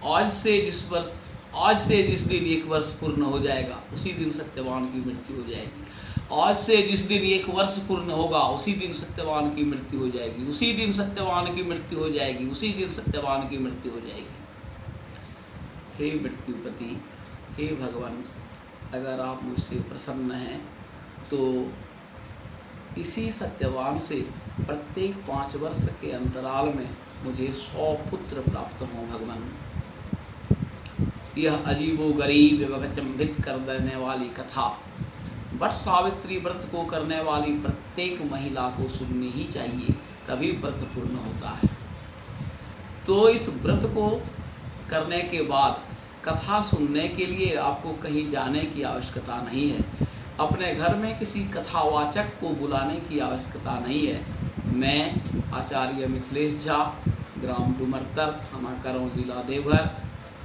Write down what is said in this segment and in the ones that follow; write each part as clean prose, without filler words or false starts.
आज से जिस दिन 1 वर्ष पूर्ण हो जाएगा उसी दिन सत्यवान की मृत्यु हो जाएगी। आज से जिस दिन 1 वर्ष पूर्ण होगा उसी दिन सत्यवान की मृत्यु हो जाएगी। उसी दिन सत्यवान की मृत्यु हो जाएगी। उसी दिन सत्यवान की मृत्यु हो जाएगी। हे मृत्युपति, हे भगवान, अगर आप मुझसे प्रसन्न हैं तो इसी सत्यवान से प्रत्येक 5 वर्ष के अंतराल में मुझे 100 पुत्र प्राप्त हों भगवान। यह अजीबो गरीब एवं अचंभित कर देने वाली कथा वट सावित्री व्रत को करने वाली प्रत्येक महिला को सुननी ही चाहिए, तभी व्रत पूर्ण होता है। तो इस व्रत को करने के बाद कथा सुनने के लिए आपको कहीं जाने की आवश्यकता नहीं है। अपने घर में किसी कथावाचक को बुलाने की आवश्यकता नहीं है। मैं आचार्य मिथिलेश झा, ग्राम डुमरतर, थाना करौं, जिला देवघर,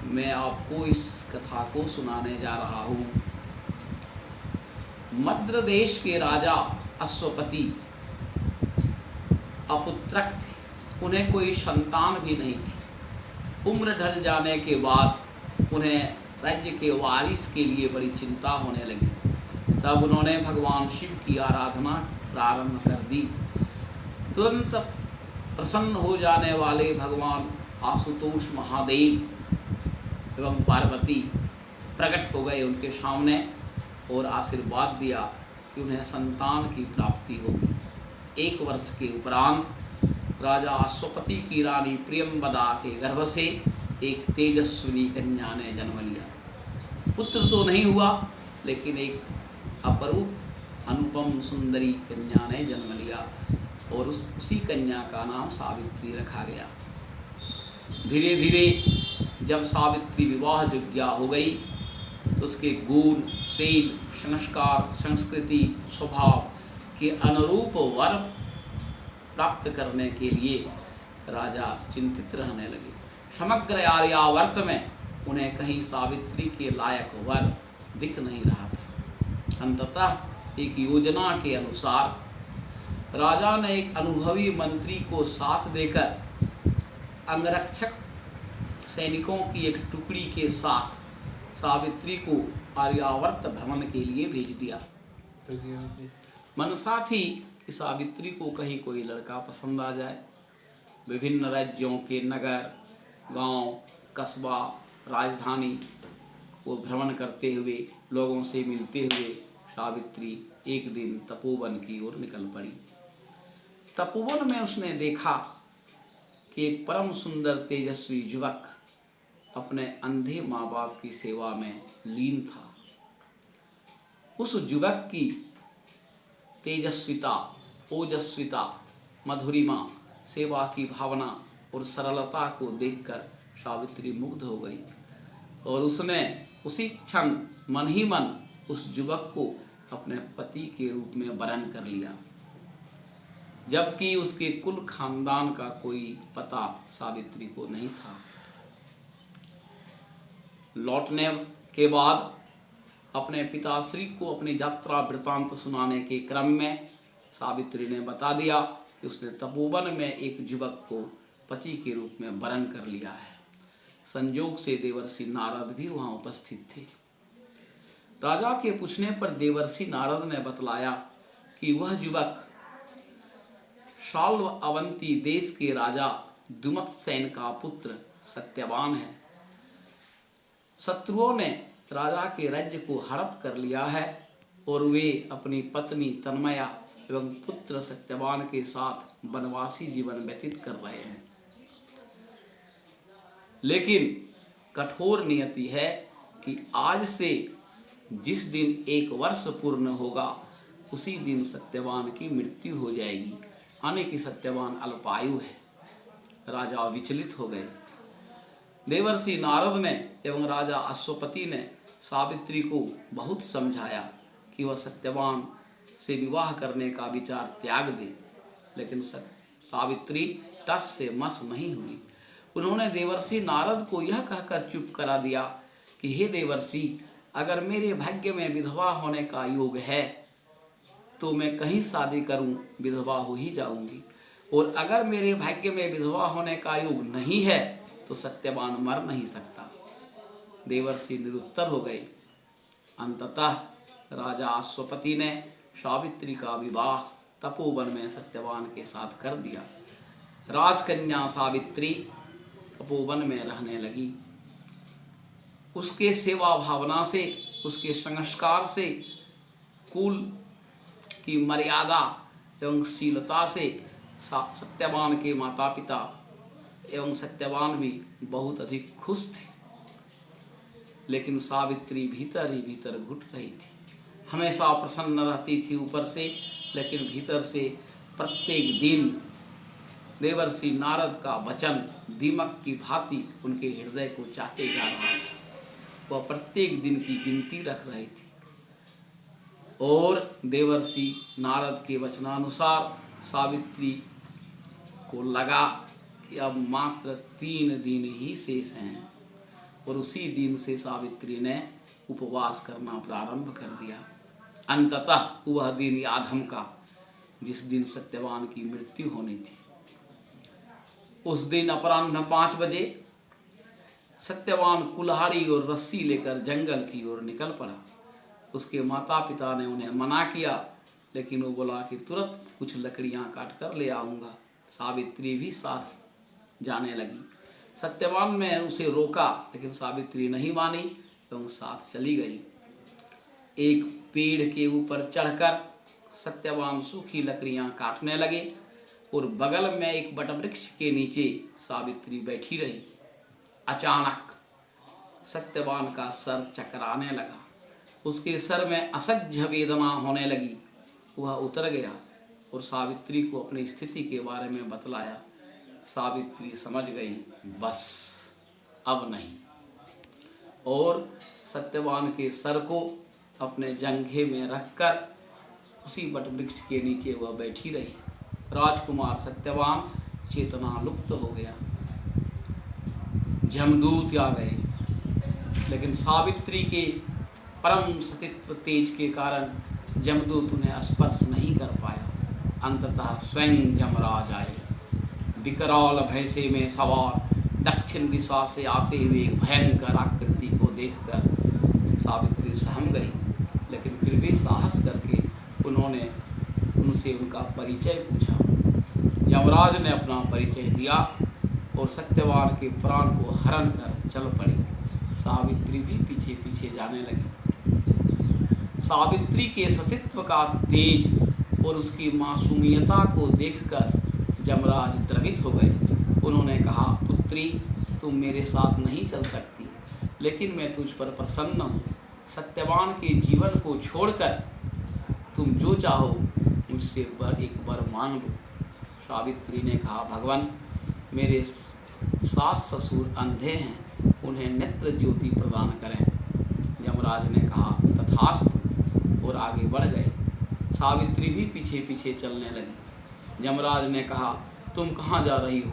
मैं आपको इस कथा को सुनाने जा रहा हूँ। मद्र देश के राजा अश्वपति अपुत्रक थे। उन्हें कोई संतान भी नहीं थी। उम्र ढल जाने के बाद उन्हें राज्य के वारिस के लिए बड़ी चिंता होने लगी। तब उन्होंने भगवान शिव की आराधना प्रारंभ कर दी। तुरंत प्रसन्न हो जाने वाले भगवान आशुतोष महादेव एवं पार्वती प्रकट हो गए उनके सामने और आशीर्वाद दिया कि उन्हें संतान की प्राप्ति होगी। 1 वर्ष के उपरांत राजा अश्वपति की रानी प्रियंवदा के गर्भ से एक तेजस्विनी कन्या ने जन्म लिया। पुत्र तो नहीं हुआ, लेकिन एक अपरूप अनुपम सुंदरी कन्या ने जन्म लिया और उसी कन्या का नाम सावित्री रखा गया। धीरे धीरे जब सावित्री विवाह योग्या हो गई तो उसके गुण, शील, संस्कार, संस्कृति, स्वभाव के अनुरूप वर प्राप्त करने के लिए राजा चिंतित रहने लगे। समग्र आर्यावर्त में उन्हें कहीं सावित्री के लायक वर दिख नहीं रहा था। अंततः एक योजना के अनुसार राजा ने एक अनुभवी मंत्री को साथ देकर अंगरक्षक सैनिकों की एक टुकड़ी के साथ सावित्री को आर्यावर्त भ्रमण के लिए भेज दिया। मनसा थी कि सावित्री को कहीं कोई लड़का पसंद आ जाए। विभिन्न राज्यों के नगर, गांव, कस्बा, राजधानी को भ्रमण करते हुए, लोगों से मिलते हुए सावित्री एक दिन तपोवन की ओर निकल पड़ी। तपोवन में उसने देखा कि एक परम सुंदर तेजस्वी युवक अपने अंधे माँ बाप की सेवा में लीन था। उस युवक की तेजस्विता, ओजस्विता, मधुरिमा, सेवा की भावना और सरलता को देखकर सावित्री मुग्ध हो गई और उसने उसी क्षण मन ही मन उस युवक को अपने पति के रूप में वरण कर लिया, जबकि उसके कुल खानदान का कोई पता सावित्री को नहीं था। लौटने के बाद अपने पिताश्री को अपनी यात्रा वृतांत सुनाने के क्रम में सावित्री ने बता दिया कि उसने तपोवन में एक युवक को पति के रूप में वरण कर लिया है। संयोग से देवर्षि नारद भी वहां उपस्थित थे। राजा के पूछने पर देवर्षि नारद ने बतलाया कि वह युवक शाल्व अवंती देश के राजा दुमत्सेन का पुत्र सत्यवान है। शत्रुओं ने राजा के राज्य को हड़प कर लिया है और वे अपनी पत्नी तन्मया एवं पुत्र सत्यवान के साथ वनवासी जीवन व्यतीत कर रहे हैं। लेकिन कठोर नियति है कि आज से जिस दिन 1 वर्ष पूर्ण होगा उसी दिन सत्यवान की मृत्यु हो जाएगी, यानी कि सत्यवान अल्पायु है। राजा विचलित हो गए। देवर्षि नारद ने एवं राजा अश्वपति ने सावित्री को बहुत समझाया कि वह सत्यवान से विवाह करने का विचार त्याग दे, लेकिन सावित्री टस से मस नहीं हुई। उन्होंने देवर्षि नारद को यह कहकर चुप करा दिया कि हे देवर्षि, अगर मेरे भाग्य में विधवा होने का योग है तो मैं कहीं शादी करूं, विधवा हो ही जाऊंगी, और अगर मेरे भाग्य में विधवा होने का योग नहीं है तो सत्यवान मर नहीं सकता। देवर्षि निरुत्तर हो गए। अंततः राजा अश्वपति ने सावित्री का विवाह तपोवन में सत्यवान के साथ कर दिया। राजकन्या सावित्री तपोवन में रहने लगी। उसके सेवा भावना से, उसके संस्कार से, कुल की मर्यादा एवं शीलता से सत्यवान के माता पिता एवं सत्यवान भी बहुत अधिक खुश थे। लेकिन सावित्री भीतर ही भीतर घुट रही थी। हमेशा प्रसन्न रहती थी ऊपर से, लेकिन भीतर से प्रत्येक दिन देवर्षि नारद का वचन दीमक की भांति उनके हृदय को चाटे जा रहा था। वह प्रत्येक दिन की गिनती रख रही थी और देवर्षि नारद के वचनानुसार सावित्री को लगा कि अब मात्र 3 दिन ही शेष हैं, और उसी दिन से सावित्री ने उपवास करना प्रारंभ कर दिया। अंततः वह दिन याधम का, जिस दिन सत्यवान की मृत्यु होनी थी। उस दिन अपराह्न 5 बजे सत्यवान कुल्हाड़ी और रस्सी लेकर जंगल की ओर निकल पड़ा। उसके माता पिता ने उन्हें मना किया, लेकिन वो बोला कि तुरंत कुछ लकड़ियां काट कर ले आऊँगा। सावित्री भी साथ जाने लगी। सत्यवान ने उसे रोका, लेकिन सावित्री नहीं मानी एवं साथ चली गई। एक पेड़ के ऊपर चढ़कर सत्यवान सूखी लकड़ियां काटने लगे और बगल में एक वटवृक्ष के नीचे सावित्री बैठी रही। अचानक सत्यवान का सर चकराने लगा। उसके सर में असह्य वेदना होने लगी। वह उतर गया और सावित्री को अपनी स्थिति के बारे में बतलाया। सावित्री समझ गई, बस अब नहीं, और सत्यवान के सर को अपने जंघे में रखकर उसी वटवृक्ष के नीचे वह बैठी रही। राजकुमार सत्यवान चेतना लुप्त हो गया। जमदूत आ गए, लेकिन सावित्री के परम सतीत्व तेज के कारण जमदूत उन्हें स्पर्श नहीं कर पाया। अंततः स्वयं जमराज आए। विकराल भैंसे में सवार दक्षिण दिशा से आते हुए एक भयंकर आकृति को देखकर सावित्री सहम गई, लेकिन फिर भी साहस करके उन्होंने उनसे उनका परिचय पूछा। यमराज ने अपना परिचय दिया और सत्यवान के प्राण को हरण कर चल पड़ी। सावित्री भी पीछे पीछे जाने लगी। सावित्री के सतीत्व का तेज और उसकी मासूमियता को देखकर यमराज द्रवित हो गए। उन्होंने कहा, पुत्री, तुम मेरे साथ नहीं चल सकती, लेकिन मैं तुझ पर प्रसन्न हूँ। सत्यवान के जीवन को छोड़कर तुम जो चाहो मुझसे एक वर मांग लो। सावित्री ने कहा, भगवान, मेरे सास ससुर अंधे हैं, उन्हें नेत्र ज्योति प्रदान करें। यमराज ने कहा, तथास्तु, और आगे बढ़ गए। सावित्री भी पीछे पीछे चलने लगी। यमराज ने कहा, तुम कहाँ जा रही हो?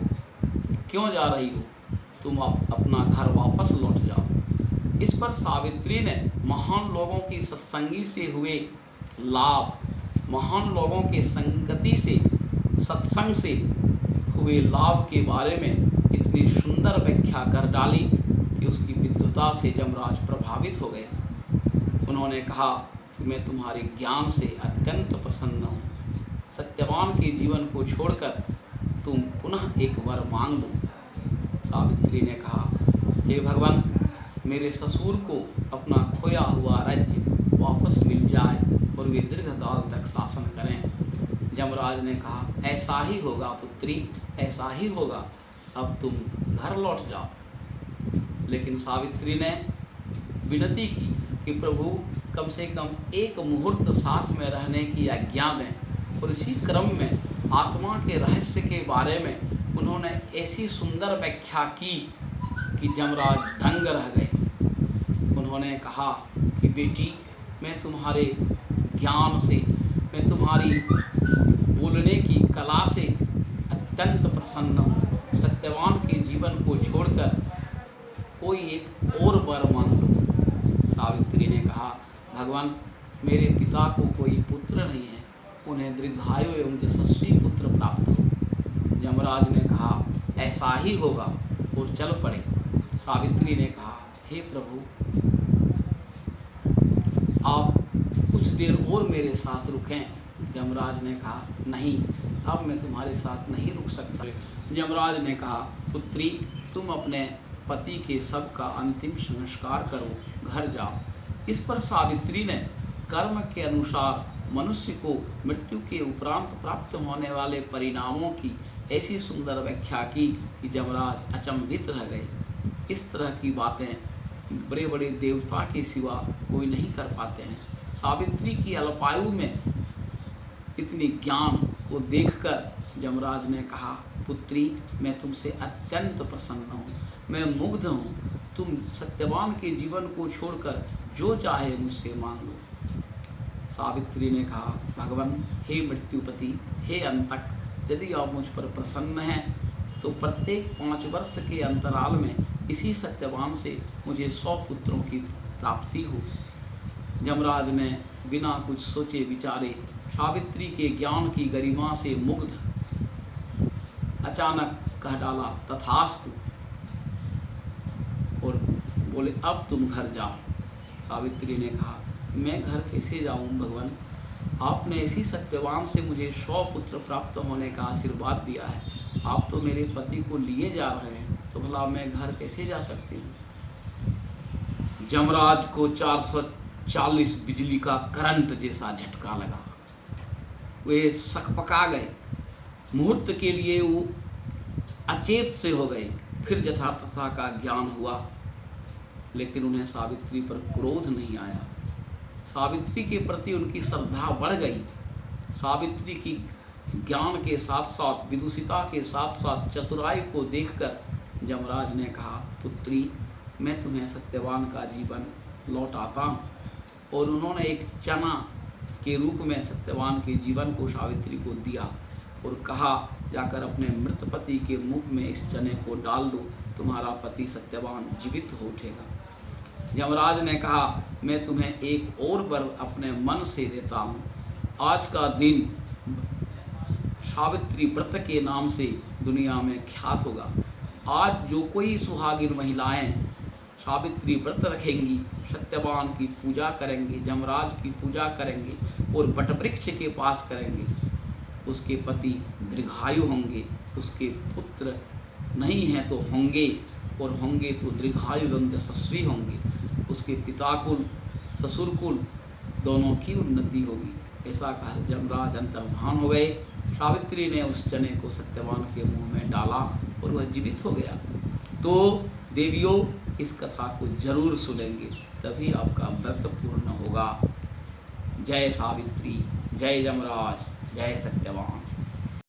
क्यों जा रही हो? तुम अपना घर वापस लौट जाओ। इस पर सावित्री ने महान लोगों की सत्संगी से हुए लाभ, महान लोगों के संगति से, सत्संग से हुए लाभ के बारे में इतनी सुंदर व्याख्या कर डाली कि उसकी विद्वता से यमराज प्रभावित हो गए। उन्होंने कहा कि मैं तुम्हारे ज्ञान से अत्यंत प्रसन्न हूँ। सत्यवान के जीवन को छोड़कर तुम पुनः एक वर मांग लो। सावित्री ने कहा, हे भगवान, मेरे ससुर को अपना खोया हुआ राज्य वापस मिल जाए और वे दीर्घकाल तक शासन करें। यमराज ने कहा, ऐसा ही होगा पुत्री, ऐसा ही होगा, अब तुम घर लौट जाओ। लेकिन सावित्री ने विनती की कि प्रभु, कम से कम एक मुहूर्त साथ में रहने की आज्ञा दें। और इसी क्रम में आत्मा के रहस्य के बारे में उन्होंने ऐसी सुंदर व्याख्या की कि यमराज दंग रह गए। उन्होंने कहा कि बेटी, मैं तुम्हारे ज्ञान से, मैं तुम्हारी बोलने की कला से अत्यंत प्रसन्न हूँ। सत्यवान के जीवन को छोड़कर कोई एक और वर मांग लो। सावित्री ने कहा, भगवान, मेरे पिता को कोई पुत्र नहीं है, उन्हें दीर्घायु एवं यशस्वी पुत्र प्राप्त हो। यमराज ने कहा, ऐसा ही होगा, और चल पड़े। सावित्री ने कहा, हे प्रभु, आप कुछ देर और मेरे साथ रुकें। यमराज ने कहा, नहीं, अब मैं तुम्हारे साथ नहीं रुक सकता। यमराज ने कहा, पुत्री, तुम अपने पति के सब का अंतिम संस्कार करो, घर जाओ। इस पर सावित्री ने कर्म के अनुसार मनुष्य को मृत्यु के उपरांत प्राप्त होने वाले परिणामों की ऐसी सुंदर व्याख्या की कि यमराज अचंभित रह गए। इस तरह की बातें बड़े बड़े देवता के सिवा कोई नहीं कर पाते हैं। सावित्री की अल्पायु में इतनी ज्ञान को देखकर यमराज ने कहा, पुत्री, मैं तुमसे अत्यंत प्रसन्न हूँ, मैं मुग्ध हूँ। तुम सत्यवान के जीवन को छोड़कर जो चाहे मुझसे मांग लो। सावित्री ने कहा, भगवान, हे मृत्युपति, हे अंतक, यदि आप मुझ पर प्रसन्न हैं तो प्रत्येक 5 वर्ष के अंतराल में इसी सत्यवान से मुझे 100 पुत्रों की प्राप्ति हो। यमराज ने बिना कुछ सोचे विचारे सावित्री के ज्ञान की गरिमा से मुग्ध अचानक कह डाला, तथास्तु, और बोले, अब तुम घर जाओ। सावित्री ने कहा, मैं घर कैसे जाऊं भगवान? आपने इसी सत्यवान से मुझे 100 पुत्र प्राप्त होने का आशीर्वाद दिया है। आप तो मेरे पति को लिए जा रहे हैं, तो भला मैं घर कैसे जा सकती हूँ? यमराज को 440 बिजली का करंट जैसा झटका लगा। वे सकपका गए। मुहूर्त के लिए वो अचेत से हो गए। फिर यथार्थता का ज्ञान हुआ, लेकिन उन्हें सावित्री पर क्रोध नहीं आया। सावित्री के प्रति उनकी श्रद्धा बढ़ गई। सावित्री की ज्ञान के साथ साथ, विदुषिता के साथ साथ चतुराई को देखकर यमराज ने कहा, पुत्री, मैं तुम्हें सत्यवान का जीवन लौटाता हूँ। और उन्होंने एक चना के रूप में सत्यवान के जीवन को सावित्री को दिया और कहा, जाकर अपने मृत पति के मुख में इस चने को डाल दो, तुम्हारा पति सत्यवान जीवित हो उठेगा। यमराज ने कहा, मैं तुम्हें एक और वर अपने मन से देता हूँ। आज का दिन सावित्री व्रत के नाम से दुनिया में ख्यात होगा। आज जो कोई सुहागिन महिलाएं सावित्री व्रत रखेंगी, सत्यवान की पूजा करेंगे, यमराज की पूजा करेंगे और वटवृक्ष के पास करेंगे, उसके पति दीर्घायु होंगे, उसके पुत्र नहीं हैं तो होंगे, और होंगे तो दीर्घायु एवं यशस्वी होंगे। उसके पिता कुल, ससुर कुल दोनों की उन्नति होगी। ऐसा कहा यमराज अंतर्धान हो गए। सावित्री ने उस चने को सत्यवान के मुंह में डाला और वह जीवित हो गया। तो देवियों, इस कथा को जरूर सुनेंगे, तभी आपका व्रत पूर्ण होगा। जय सावित्री, जय यमराज, जय सत्यवान।